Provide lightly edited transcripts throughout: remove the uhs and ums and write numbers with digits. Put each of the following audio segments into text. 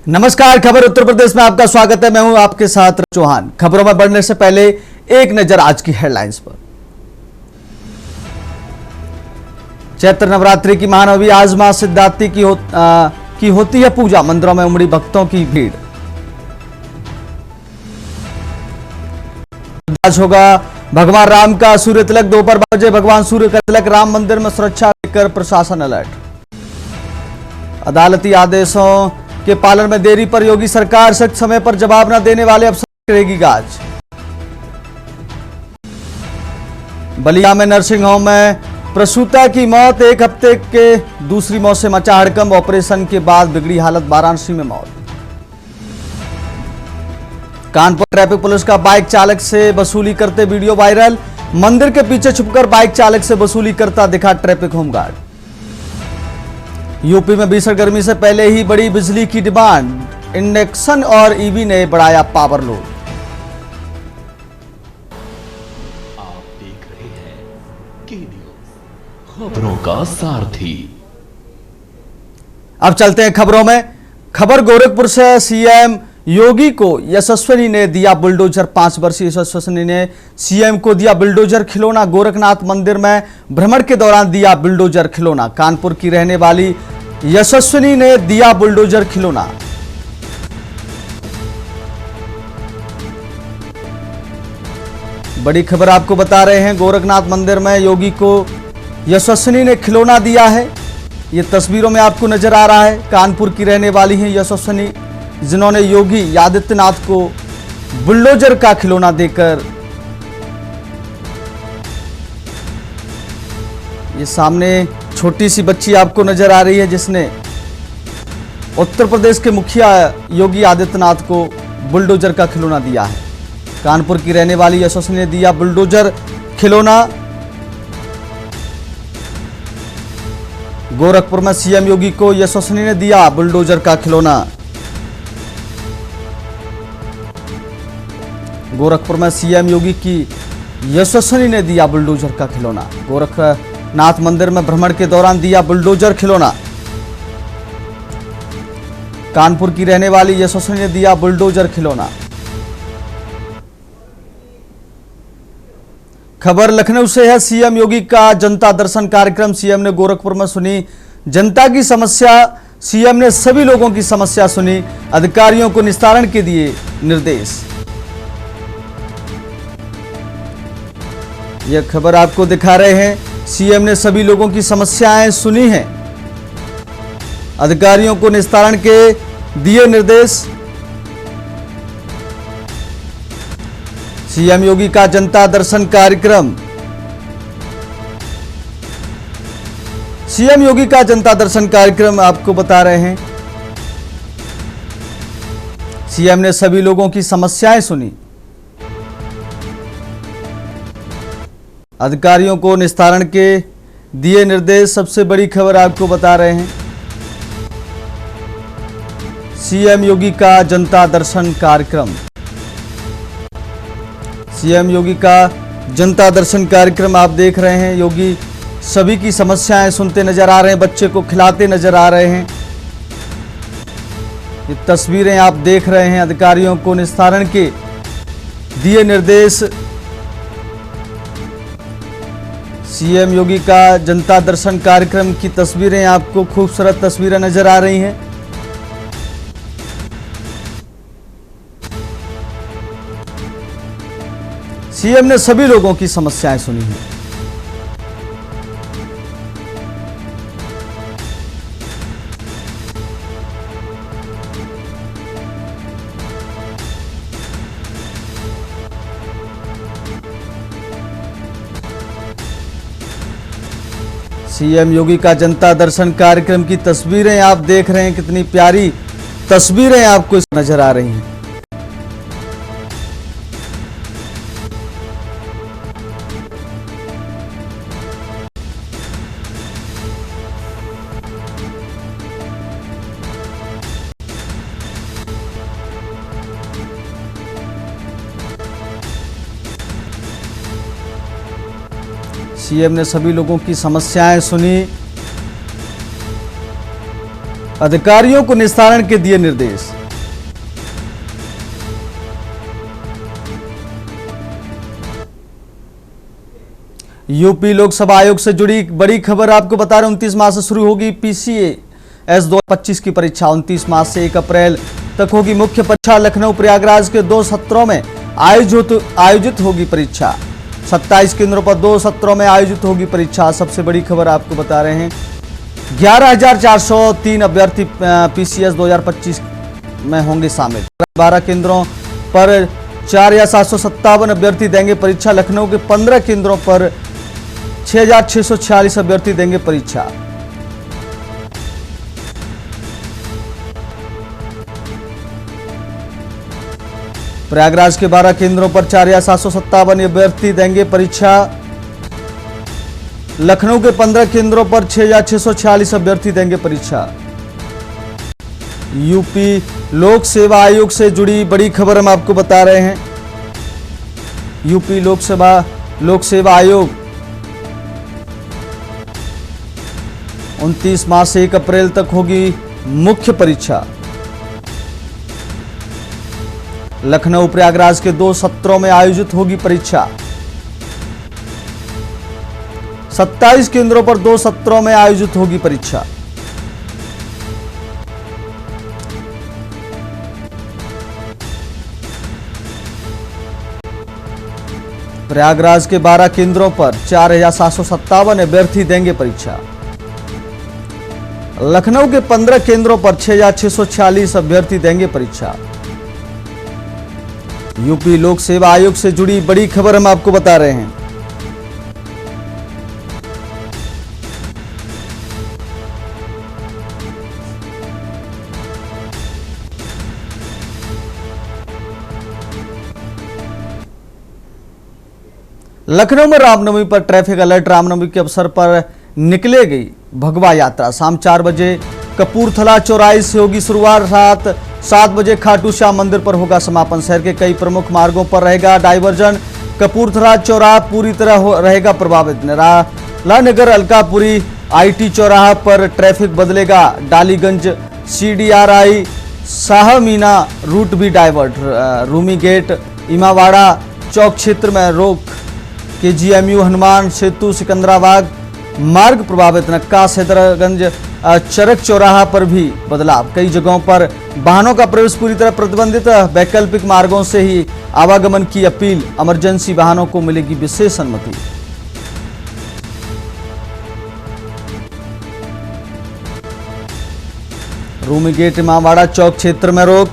नमस्कार, खबर उत्तर प्रदेश में आपका स्वागत है। मैं हूं आपके साथ चौहान। खबरों में बढ़ने से पहले एक नजर आज की हेडलाइंस पर। चैत्र नवरात्रि की महानवमी आज मां सिद्धिदात्री की होती है पूजा। मंदिरों में उमड़ी भक्तों की भीड़। आज होगा भगवान राम का सूर्य तिलक। दोपहर 12 बजे भगवान सूर्य का तिलक। राम मंदिर में सुरक्षा लेकर प्रशासन अलर्ट। अदालती आदेशों के पालन में देरी पर योगी सरकार सख्त समय पर जवाब न देने वाले अफसर करेगी जांच। बलिया में नर्सिंग होम में प्रसूता की मौत। एक हफ्ते के दूसरी मौत से मचा हड़कंप। ऑपरेशन के बाद बिगड़ी हालत। वाराणसी में मौत। कानपुर ट्रैफिक पुलिस का बाइक चालक से वसूली करते वीडियो वायरल। मंदिर के पीछे छुपकर बाइक चालक से वसूली करता दिखा ट्रैफिक होमगार्ड। यूपी में भीषण गर्मी से पहले ही बढ़ी बिजली की डिमांड। इंडक्शन और ईवी ने बढ़ाया पावर लोड। आप देख रहे हैं के न्यूज़, खबरों का सारथी। अब चलते हैं खबरों में। खबर गोरखपुर से। सीएम योगी को यशस्विनी ने दिया बुलडोजर। 5 वर्षीय यशस्विनी ने सीएम को दिया बुलडोजर खिलौना। गोरखनाथ मंदिर में भ्रमण के दौरान दिया बुलडोजर खिलौना। कानपुर की रहने वाली यशस्विनी ने दिया बुलडोजर खिलौना। बड़ी खबर आपको बता रहे हैं। गोरखनाथ मंदिर में योगी को यशस्विनी ने खिलौना दिया है। ये तस्वीरों में आपको नजर आ रहा है। कानपुर की रहने वाली हैं यशस्विनी, जिन्होंने योगी आदित्यनाथ को बुलडोजर का खिलौना देकर, ये सामने छोटी सी बच्ची आपको नजर आ रही है जिसने उत्तर प्रदेश के मुखिया योगी आदित्यनाथ को बुलडोजर का खिलौना दिया है। कानपुर की रहने वाली यशस्विनी ने दिया बुलडोजर खिलौना। गोरखपुर में सीएम योगी को यशस्विनी ने दिया बुलडोजर का खिलौना। गोरखपुर में सीएम योगी की यशस्विनी ने दिया बुलडोजर का खिलौना। गोरखनाथ मंदिर में भ्रमण के दौरान दिया बुलडोजर खिलौना। कानपुर की रहने वाली यशस्विनी ने दिया बुलडोजर खिलौना। खबर लखनऊ से है। सीएम योगी का जनता दर्शन कार्यक्रम। सीएम ने गोरखपुर में सुनी जनता की समस्या। सीएम ने सभी लोगों की समस्या सुनी। अधिकारियों को निस्तारण के दिए निर्देश। यह खबर आपको दिखा रहे हैं। सीएम ने सभी लोगों की समस्याएं सुनी हैं। अधिकारियों को निस्तारण के दिए निर्देश। सीएम योगी का जनता दर्शन कार्यक्रम। सीएम योगी का जनता दर्शन कार्यक्रम आपको बता रहे हैं। सीएम ने सभी लोगों की समस्याएं सुनी। अधिकारियों को निस्तारण के दिए निर्देश। सबसे बड़ी खबर आपको बता रहे हैं। सीएम योगी का जनता दर्शन कार्यक्रम। सीएम योगी का जनता दर्शन कार्यक्रम आप देख रहे हैं। योगी सभी की समस्याएं सुनते नजर आ रहे हैं। बच्चे को खिलाते नजर आ रहे हैं। ये तस्वीरें आप देख रहे हैं। अधिकारियों को निस्तारण के दिए निर्देश। सीएम योगी का जनता दर्शन कार्यक्रम की तस्वीरें आपको खूबसूरत तस्वीरें नजर आ रही हैं। सीएम ने सभी लोगों की समस्याएं सुनी हैं। सीएम योगी का जनता दर्शन कार्यक्रम की तस्वीरें आप देख रहे हैं। कितनी प्यारी तस्वीरें आपको नजर आ रही हैं। सीएम ने सभी लोगों की समस्याएं सुनी। अधिकारियों को निस्तारण के दिए निर्देश। यूपी लोकसभा आयोग से जुड़ी बड़ी खबर आपको बता रहे हैं। 29 मार्च से शुरू होगी PCAS 2025 की परीक्षा। 29 मार्च से 1 अप्रैल तक होगी मुख्य परीक्षा। लखनऊ प्रयागराज के 2 सत्रों में आयोजित होगी परीक्षा। 27 केंद्रों पर 2 सत्रों में आयोजित होगी परीक्षा। सबसे बड़ी खबर आपको बता रहे हैं, 11,403 अभ्यर्थी PCS 2025 में होंगे शामिल। 12 केंद्रों पर 4,757 अभ्यर्थी देंगे परीक्षा। लखनऊ के 15 केंद्रों पर 6,646 अभ्यर्थी देंगे परीक्षा। प्रयागराज के 12 केंद्रों पर 4,757 अभ्यर्थी देंगे परीक्षा। लखनऊ के 15 केंद्रों पर 6,646 अभ्यर्थी देंगे परीक्षा। यूपी लोक सेवा आयोग से जुड़ी बड़ी खबर हम आपको बता रहे हैं। यूपी लोक सेवा आयोग 29 मार्च से 1 अप्रैल तक होगी मुख्य परीक्षा। लखनऊ प्रयागराज के 2 सत्रों में आयोजित होगी परीक्षा। 27 केंद्रों पर 2 सत्रों में आयोजित होगी परीक्षा। प्रयागराज के 12 केंद्रों पर 4,757 अभ्यर्थी देंगे परीक्षा। लखनऊ के 15 केंद्रों पर 6,646 अभ्यर्थी देंगे परीक्षा। यूपी लोक सेवा आयोग से जुड़ी बड़ी खबर हम आपको बता रहे हैं। लखनऊ में रामनवमी पर ट्रैफिक अलर्ट। रामनवमी के अवसर पर निकलेगी भगवा यात्रा। शाम 4 बजे कपूरथला चौराहे से होगी शुरुआत। रात 7 बजे खाटू श्याम मंदिर पर होगा समापन। शहर के कई प्रमुख मार्गों पर रहेगा डायवर्जन। कपूरथला चौराहा पूरी तरह रहेगा प्रभावित। नगर अलकापुरी IT चौराहा पर ट्रैफिक बदलेगा। डालीगंज CDRI शाहमीना रूट भी डाइवर्ट। रूमी गेट इमामबाड़ा चौक क्षेत्र में रोक। KGMU हनुमान सेतु सिकंदराबाद मार्ग प्रभावित। नक्कास हैदरगंज चरक चौराहा पर भी बदलाव। कई जगहों पर वाहनों का प्रवेश पूरी तरह प्रतिबंधित। वैकल्पिक मार्गों से ही आवागमन की अपील। इमरजेंसी वाहनों को मिलेगी विशेष अनुमति। रूमी गेट इमामबाड़ा चौक क्षेत्र में रोक।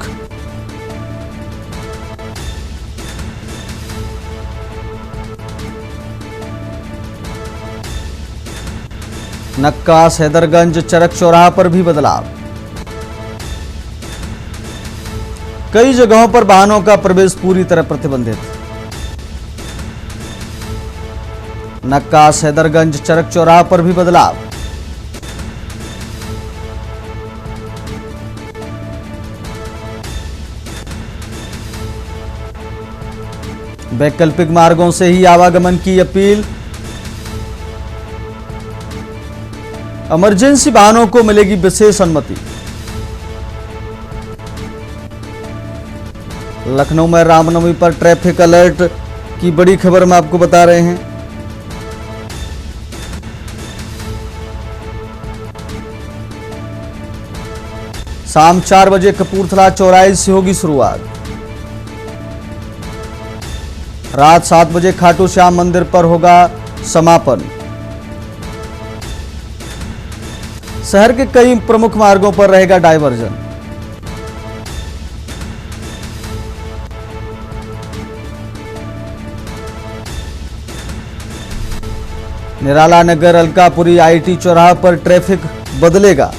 नक्कास हैदरगंज चरक चौराहा पर भी बदलाव। कई जगहों पर वाहनों का प्रवेश पूरी तरह प्रतिबंधित। नक्कास हैदरगंज चरक चौराहा पर भी बदलाव। वैकल्पिक मार्गों से ही आवागमन की अपील। इमरजेंसी वाहनों को मिलेगी विशेष अनुमति। लखनऊ में रामनवमी पर ट्रैफिक अलर्ट की बड़ी खबर हम आपको बता रहे हैं। शाम 4 बजे कपूरथला चौराहे से होगी शुरुआत। रात 7 बजे खाटू श्याम मंदिर पर होगा समापन। शहर के कई प्रमुख मार्गों पर रहेगा diversion. Nirala Nagar Alkapuri IT चौराहा पर ट्रैफिक बदलेगा।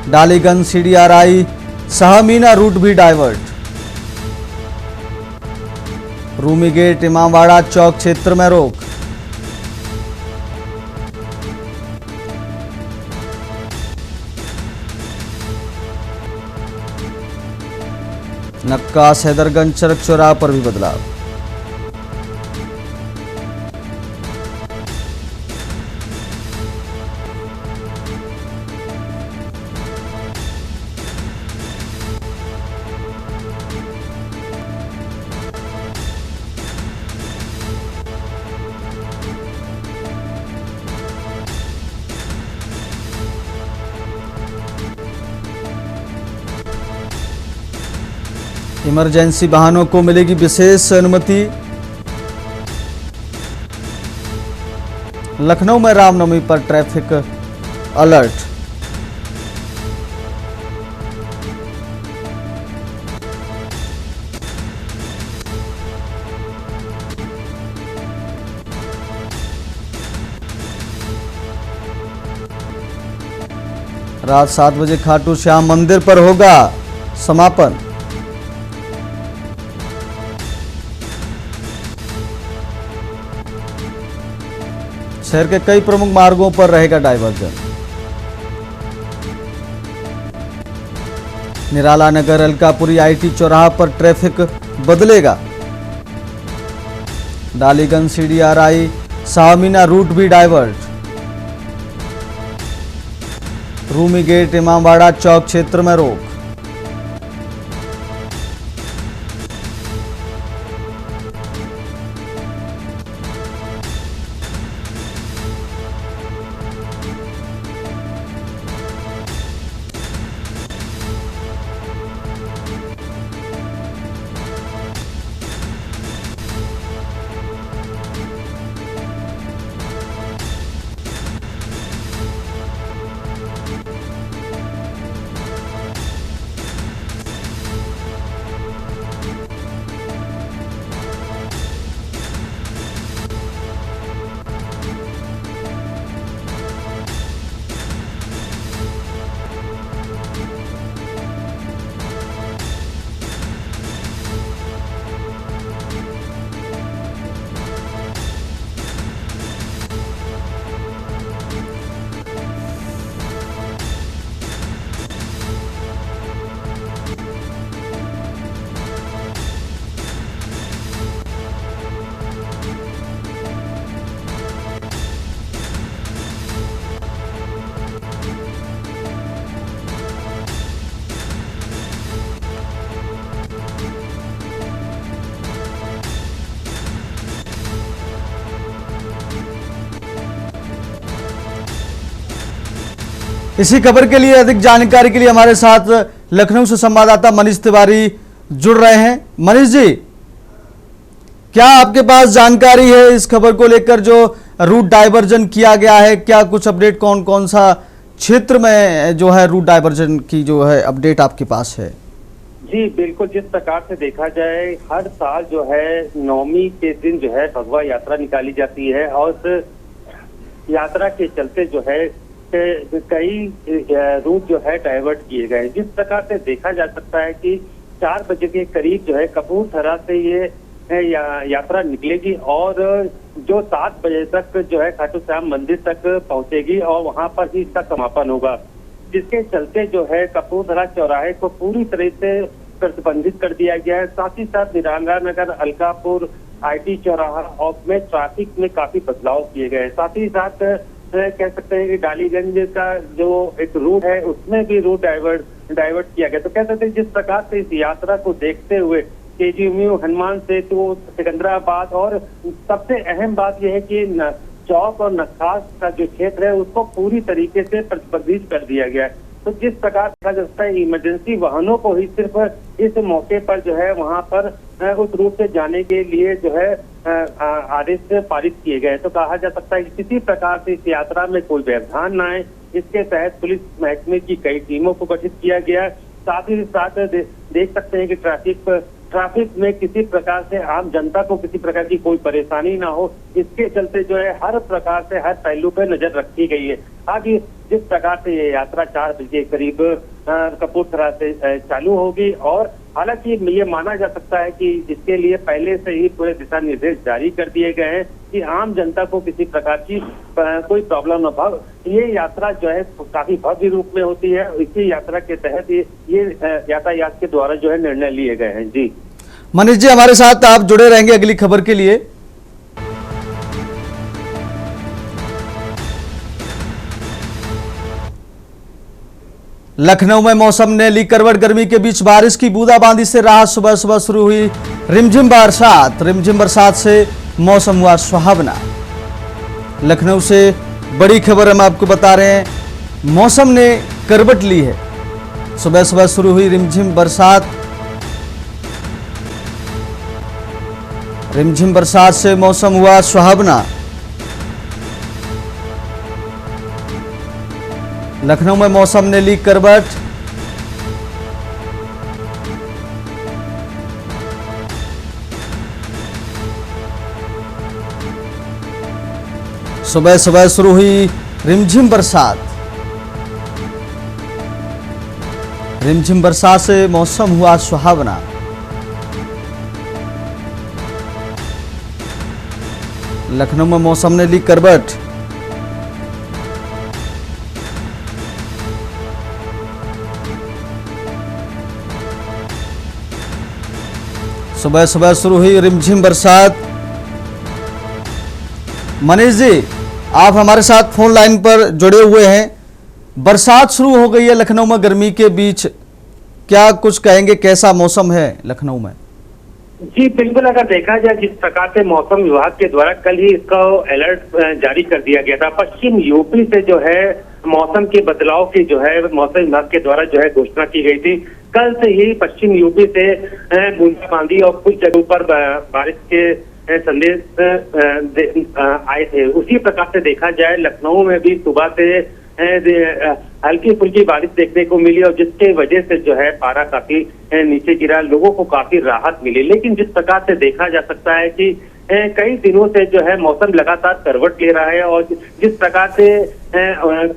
डालीगंज CDRI शाहमीना रूट भी डाइवर्ट। रूमी गेट इमामबाड़ा चौक क्षेत्र में रोक। नक्कास हैदरगंज चरक चौराहा पर भी बदलाव। इमरजेंसी वाहनों को मिलेगी विशेष अनुमति। लखनऊ में रामनवमी पर ट्रैफिक अलर्ट। रात 7 बजे खाटू श्याम मंदिर पर होगा समापन। शहर के कई प्रमुख मार्गों पर रहेगा diversion. Nirala Nagar Alkapuri IT चौराहा पर ट्रैफिक बदलेगा। डालीगंज सीडीआरआई शाहमीना रूट भी डाइवर्ट। रूमी गेट इमामबाड़ा चौक क्षेत्र में रोक। इसी खबर के लिए अधिक जानकारी के लिए हमारे साथ लखनऊ से संवाददाता मनीष तिवारी जुड़ रहे हैं। मनीष जी, क्या आपके पास जानकारी है इस खबर को लेकर जो रूट डाइवर्जन किया गया है? क्या कुछ अपडेट, कौन कौन सा क्षेत्र में जो है रूट डाइवर्जन की जो है अपडेट आपके पास है? जी बिल्कुल, जिस प्रकार से देखा जाए हर साल जो है नवमी के दिन जो है भगवा यात्रा निकाली जाती है और उस यात्रा के चलते जो है कई रूट जो है डाइवर्ट किए गए। जिस प्रकार से देखा जा सकता है कि 4 बजे के करीब जो है कपूरथला से ये यात्रा निकलेगी और जो 7 बजे तक जो है खाटू श्याम मंदिर तक पहुंचेगी और वहां पर ही इसका समापन होगा, जिसके चलते जो है कपूरथला चौराहे को पूरी तरह से प्रतिबंधित कर दिया गया है। साथ ही साथ निराला नगर अलकापुर आईटी चौराहा और में ट्रैफिक में काफी बदलाव किए गए। साथ ही साथ कह सकते हैं कि डालीगंज का जो एक रूट है उसमें भी रूट डाइवर्ट किया गया। तो कह सकते हैं जिस प्रकार से इस यात्रा को देखते हुए केजीएमयू, हनुमान सेतु, सिकंदराबाद और सबसे अहम बात यह है कि चौक और नक्खास का जो क्षेत्र है उसको पूरी तरीके से प्रतिबंधित कर दिया गया है। तो जिस प्रकार कहा जाता है इमरजेंसी वाहनों को ही सिर्फ इस मौके पर जो है वहां पर उस रूट से जाने के लिए जो है आदेश पारित किए गए। तो कहा जा सकता है कि किसी प्रकार से इस यात्रा में कोई व्यवधान न आए, इसके तहत पुलिस महकमे की कई टीमों को गठित किया गया। साथ ही साथ देख सकते हैं कि ट्रैफिक में किसी प्रकार से आम जनता को किसी प्रकार की कोई परेशानी ना हो, इसके चलते जो है हर प्रकार से हर पहलू पर नजर रखी गई है। आगे जिस प्रकार से ये यात्रा 4 बजे करीब कपूरथला से चालू होगी और हालांकि ये माना जा सकता है कि इसके लिए पहले से ही पूरे दिशा निर्देश जारी कर दिए गए हैं कि आम जनता को किसी प्रकार की कोई प्रॉब्लम न हो। ये यात्रा जो है काफी भव्य रूप में होती है, इसी यात्रा के तहत ये यातायात के द्वारा जो है निर्णय लिए गए हैं। जी मनीष जी, हमारे साथ आप जुड़े रहेंगे अगली खबर के लिए। लखनऊ में मौसम ने ली करवट। गर्मी के बीच बारिश की बूंदाबांदी से राहत। सुबह सुबह शुरू हुई रिमझिम बरसात से मौसम हुआ सुहावना। लखनऊ से बड़ी खबर हम आपको बता रहे हैं, मौसम ने करवट ली है। सुबह सुबह शुरू हुई रिमझिम बरसात रिमझिम बरसात से मौसम हुआ सुहावना। लखनऊ में मौसम ने ली करवट। सुबह सुबह शुरू हुई रिमझिम बरसात। रिमझिम बरसात से मौसम हुआ सुहावना। लखनऊ में मौसम ने ली करवट। सुबह सुबह शुरू हुई रिमझिम बरसात। मनीष जी, आप हमारे साथ फोन लाइन पर जुड़े हुए हैं। बरसात शुरू हो गई है लखनऊ में गर्मी के बीच, क्या कुछ कहेंगे, कैसा मौसम है लखनऊ में? जी बिल्कुल, अगर देखा जाए जिस प्रकार से मौसम विभाग के द्वारा कल ही इसका अलर्ट जारी कर दिया गया था। पश्चिम यूपी से जो है मौसम के बदलाव की जो है मौसम विभाग के द्वारा जो है घोषणा की गई थी। कल से ही पश्चिम यूपी से बूंदाबांदी और कुछ जगहों पर बारिश के संदेश आए थे। उसी प्रकार से देखा जाए लखनऊ में भी सुबह से हल्की फुल्की बारिश देखने को मिली और जिसके वजह से जो है पारा काफी नीचे गिरा, लोगों को काफी राहत मिली। लेकिन जिस प्रकार से देखा जा सकता है कि कई दिनों से जो है मौसम लगातार करवट ले रहा है और जिस प्रकार से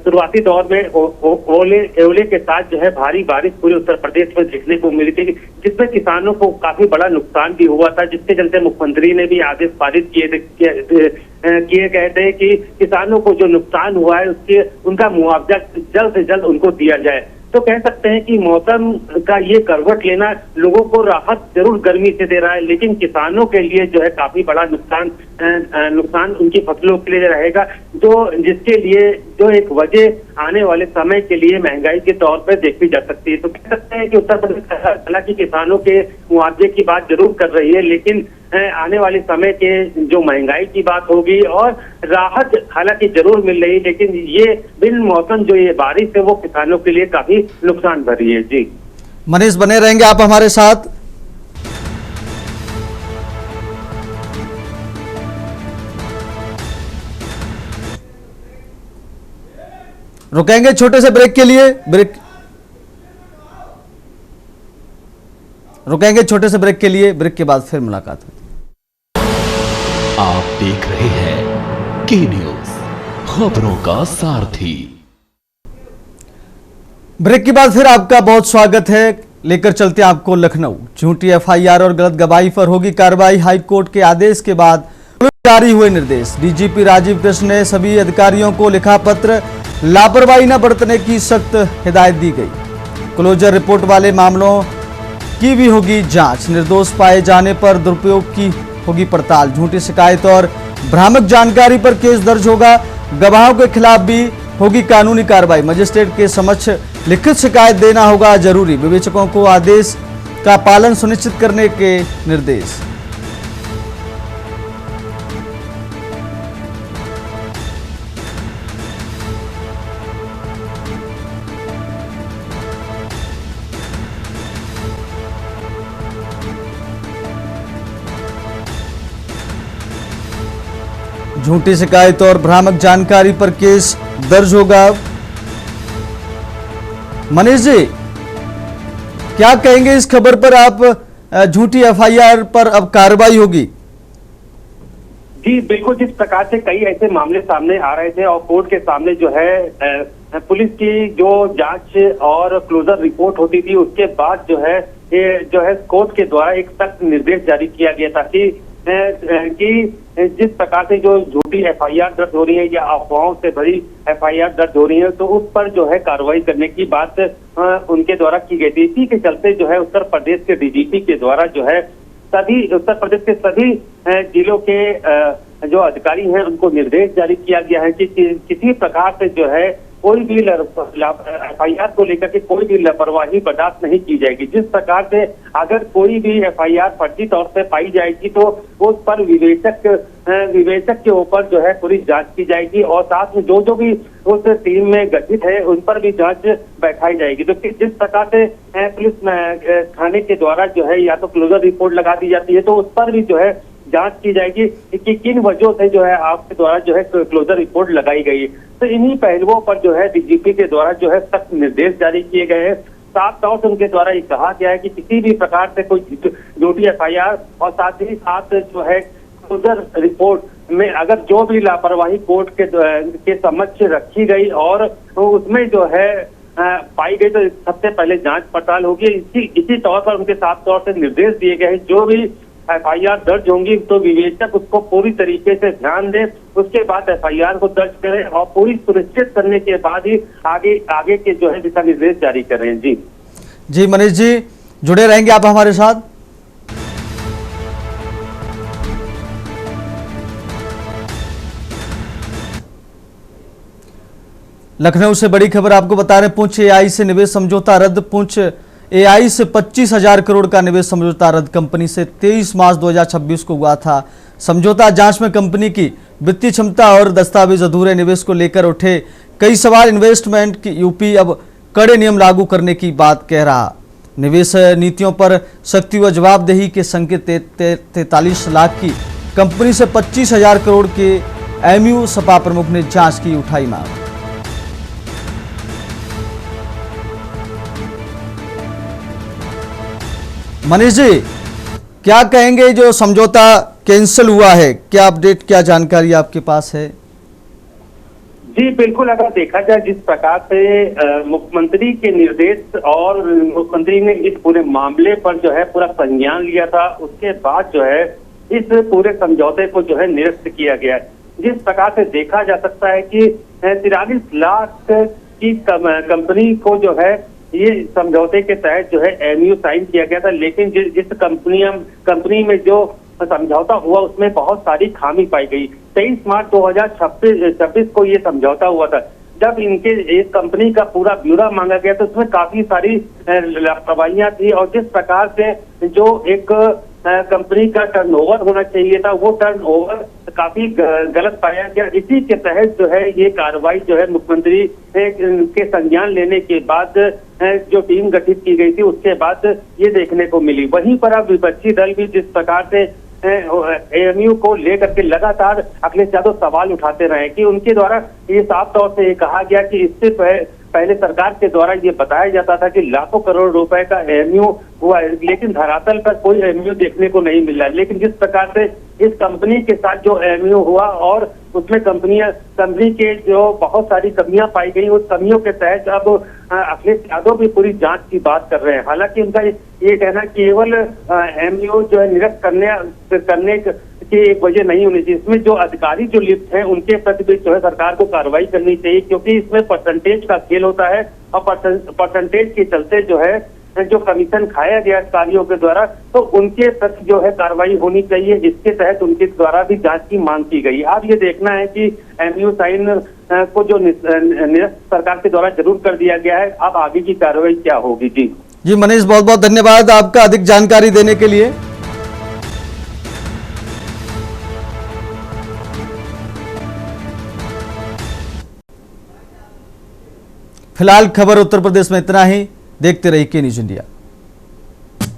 शुरुआती दौर में ओले के साथ जो है भारी बारिश पूरे उत्तर प्रदेश में देखने को मिली थी, जिसमें किसानों को काफी बड़ा नुकसान भी हुआ था, जिसके चलते मुख्यमंत्री ने भी आदेश पारित किए गए थे कि किसानों को जो नुकसान हुआ है उसके उनका मुआवजा जल्द से जल्द उनको दिया जाए। तो कह सकते हैं कि मौसम का ये करवट लेना लोगों को राहत जरूर गर्मी से दे रहा है, लेकिन किसानों के लिए जो है काफी बड़ा नुकसान उनकी फसलों के लिए रहेगा, जो जिसके लिए जो एक वजह आने वाले समय के लिए महंगाई के तौर पर देखी जा सकती है। तो कह सकते हैं कि उत्तर प्रदेश हालांकि किसानों के मुआवजे की बात जरूर कर रही है, लेकिन आने वाले समय के जो महंगाई की बात होगी और राहत हालांकि जरूर मिल रही है, लेकिन ये बिन मौसम जो ये बारिश है वो किसानों के लिए काफी नुकसान भरी है। जी मनीष, बने रहेंगे आप हमारे साथ। रुकेंगे छोटे से ब्रेक के लिए, ब्रेक के बाद फिर मुलाकात होगी। आप देख रहे हैं के न्यूज, खबरों का सारथी। ब्रेक के बाद फिर आपका बहुत स्वागत है। लेकर चलते हैं आपको लखनऊ। झूठी एफआईआर और गलत गवाही पर होगी कार्रवाई। हाई कोर्ट के आदेश के बाद जारी हुए निर्देश। डीजीपी राजीव कृष्ण ने सभी अधिकारियों को लिखा पत्र, लापरवाही न बरतने की सख्त हिदायत दी गई। क्लोजर रिपोर्ट वाले मामलों की भी होगी जांच। निर्दोष पाए जाने पर दुरुपयोग की होगी पड़ताल। झूठी शिकायत और भ्रामक जानकारी पर केस दर्ज होगा। गवाहों के खिलाफ भी होगी कानूनी कार्रवाई। मजिस्ट्रेट के समक्ष लिखित शिकायत देना होगा जरूरी। विवेचकों को आदेश का पालन सुनिश्चित करने के निर्देश। झूठी शिकायत और भ्रामक जानकारी पर केस दर्ज होगा। मनीष जी, क्या कहेंगे इस खबर पर आप? झूठी एफआईआर पर अब कार्रवाई होगी। जी बिल्कुल, जिस प्रकार से कई ऐसे मामले सामने आ रहे थे और कोर्ट के सामने जो है पुलिस की जो जांच और क्लोजर रिपोर्ट होती थी, उसके बाद जो है ये जो है कोर्ट के द्वारा एक सख्त निर्देश जारी किया गया था कि जिस प्रकार से जो झूठी एफआईआर दर्ज हो रही है या अफवाहों से भरी एफआईआर दर्ज हो रही है, तो उस पर जो है कार्रवाई करने की बात उनके द्वारा की गई थी। इसी के चलते जो है उत्तर प्रदेश के डीजीपी के द्वारा जो है सभी उत्तर प्रदेश के सभी जिलों के जो अधिकारी हैं उनको निर्देश जारी किया गया है कि किसी प्रकार से जो है कोई भी एफआईआर को लेकर के कोई भी लापरवाही बर्दाश्त नहीं की जाएगी। जिस प्रकार से अगर कोई भी एफआईआर फर्जी तौर से पाई जाएगी तो उस पर विवेचक के ऊपर जो है पूरी जांच की जाएगी और साथ में जो भी उस टीम में गठित है उन पर भी जांच बैठाई जाएगी। तो जिस प्रकार से पुलिस थाने के द्वारा जो है या तो क्लोजर रिपोर्ट लगा दी जाती है तो उस पर भी जो है जांच की जाएगी कि किन वजहों से जो है आपके द्वारा जो है क्लोजर रिपोर्ट लगाई गई। तो इन्हीं पहलुओं पर जो है डीजीपी के द्वारा जो है सख्त निर्देश जारी किए गए हैं। साफ तौर से उनके द्वारा ये कहा गया है कि किसी भी प्रकार से कोई झूठी एफआईआर और साथ ही साथ जो है क्लोजर रिपोर्ट में अगर जो भी लापरवाही कोर्ट के समक्ष रखी गई और उसमें जो है पाई गई तो सबसे पहले जांच पड़ताल होगी। इसी तौर पर उनके साफ तौर से निर्देश दिए गए हैं, जो भी एफआईआर दर्ज होंगी तो विवेचक उसको पूरी तरीके से ध्यान दे, उसके बाद एफआईआर को दर्ज करें और पूरी सुनिश्चित करने के बाद ही आगे के जो है दिशा निर्देश जारी करें। जी मनीष जी, जुड़े रहेंगे आप हमारे साथ। लखनऊ से बड़ी खबर आपको बता रहे हैं, पुंछ एआई से निवेश समझौता रद्द। पुंछ एआई से 25,000 करोड़ का निवेश समझौता रद्द। कंपनी से 23 मार्च 2026 को हुआ था समझौता। जांच में कंपनी की वित्तीय क्षमता और दस्तावेज अधूरे निवेश को लेकर उठे कई सवाल। इन्वेस्टमेंट की यूपी अब कड़े नियम लागू करने की बात कह रहा। निवेश नीतियों पर सख्ती व जवाबदेही के संकेत। 43 लाख की कंपनी से 25,000 करोड़ के एमयू सपा प्रमुख ने जांच की उठाई मांग। मनीष जी, क्या कहेंगे जो समझौता कैंसिल हुआ है, क्या अपडेट, क्या जानकारी आपके पास है? जी बिल्कुल, अगर देखा जाए जिस प्रकार से मुख्यमंत्री के निर्देश और मुख्यमंत्री ने इस पूरे मामले पर जो है पूरा संज्ञान लिया था, उसके बाद जो है इस पूरे समझौते को जो है निरस्त किया गया है। जिस प्रकार से देखा जा सकता है कि 43 लाख की कंपनी को जो है ये समझौते के तहत जो है एमयू साइन किया गया था, लेकिन जिस कंपनी में जो समझौता हुआ उसमें बहुत सारी खामी पाई गई। 23 मार्च 2026 को ये समझौता हुआ था। जब इनके इस कंपनी का पूरा ब्यौरा मांगा गया तो उसमें काफी सारी लापरवाहियां थी और जिस प्रकार से जो एक कंपनी का टर्नओवर होना चाहिए था वो टर्नओवर काफी गलत पाया गया। इसी के तहत जो है ये कार्रवाई जो है मुख्यमंत्री के संज्ञान लेने के बाद जो टीम गठित की गई थी उसके बाद ये देखने को मिली। वहीं पर अब विपक्षी दल भी जिस प्रकार से एएमयू को लेकर के लगातार अखिलेश यादव सवाल उठाते रहे कि उनके द्वारा ये साफ तौर से ये कहा गया कि इससे पहले सरकार के द्वारा ये बताया जाता था कि लाखों करोड़ रुपए का एएमयू हुआ, लेकिन धरातल पर कोई एएमयू देखने को नहीं मिला। लेकिन जिस प्रकार से इस कंपनी के साथ जो एएमयू हुआ और उसमें कंपनी के जो बहुत सारी कमियां पाई गई, उस कमियों के तहत अब अखिलेश यादव भी पूरी जांच की बात कर रहे हैं। हालांकि उनका ये कहना केवल एएमयू जो है निरस्त करने की एक वजह नहीं होनी चाहिए, इसमें जो अधिकारी जो लिप्त हैं उनके प्रति भी जो है सरकार को कार्रवाई करनी चाहिए, क्योंकि इसमें परसेंटेज का खेल होता है और परसेंटेज के चलते जो है जो कमीशन खाया गया अधिकारियों के द्वारा तो उनके प्रति जो है कार्रवाई होनी चाहिए। इसके तहत उनके द्वारा भी जांच की मांग की गई। अब ये देखना है कि एमयू साइन को जो निरस्त सरकार के द्वारा जरूर कर दिया गया है, अब आगे की कार्रवाई क्या होगी। जी मनीष, बहुत बहुत धन्यवाद आपका अधिक जानकारी देने के लिए। फिलहाल खबर उत्तर प्रदेश में इतना ही। देखते रहिए के न्यूज इंडिया।